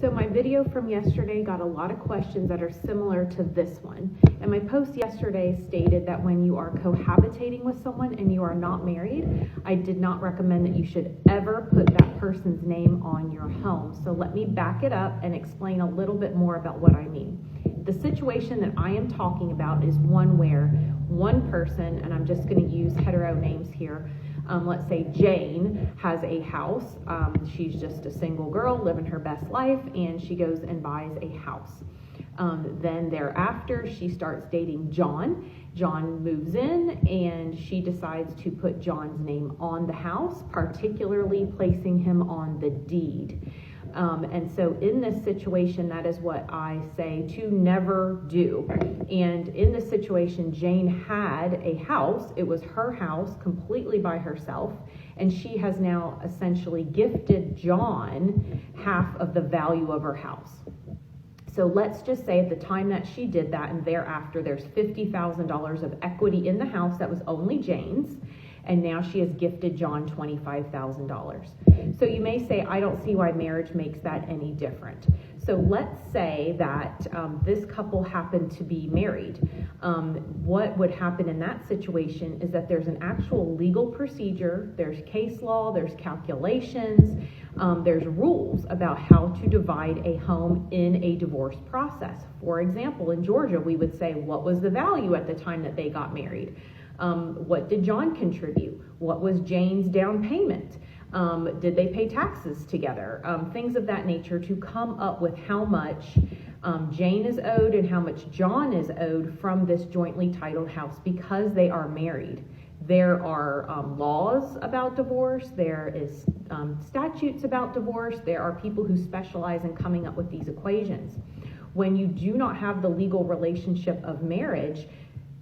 So my video from yesterday got a lot of questions that are similar to this one. And my post yesterday stated that when you are cohabitating with someone and you are not married, I did not recommend that you should ever put that person's name on your home. So let me back it up and explain a little bit more about what I mean. The situation that I am talking about is one where one person, and I'm just going to use hetero names here, let's say Jane has a house. She's just a single girl living her best life, and she goes and buys a house. Then thereafter, she starts dating John. John moves in, and she decides to put John's name on the house, particularly placing him on the deed. And so in this situation, that is what I say to never do. And in this situation, Jane had a house. It was her house completely by herself. And she has now essentially gifted John half of the value of her house. So let's just say at the time that she did that and thereafter, there's $50,000 of equity in the house that was only Jane's. And now she has gifted John $25,000. So you may say, I don't see why marriage makes that any different. So let's say that this couple happened to be married. What would happen in that situation is that there's an actual legal procedure, there's case law, there's calculations, there's rules about how to divide a home in a divorce process. For example, in Georgia, we would say, what was the value at the time that they got married? What did John contribute? What was Jane's down payment? Did they pay taxes together? Things of that nature to come up with how much Jane is owed and how much John is owed from this jointly titled house because they are married. There are laws about divorce. There is statutes about divorce. There are people who specialize in coming up with these equations. When you do not have the legal relationship of marriage,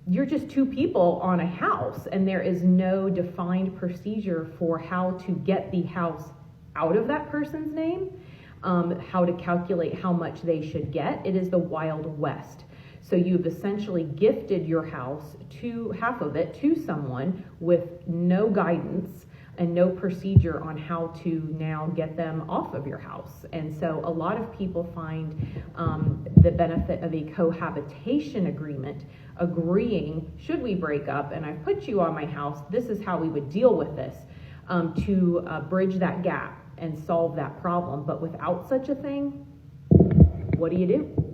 you're just two people on a house, and there is no defined procedure for how to get the house out of that person's name, how to calculate how much they should get. It is the Wild West. So you've essentially gifted your house, half of it, to someone with no guidance and no procedure on how to now get them off of your house. And so a lot of people find the benefit of a cohabitation agreement, agreeing, should we break up and I've put you on my house, this is how we would deal with this, to bridge that gap and solve that problem. But without such a thing, what do you do?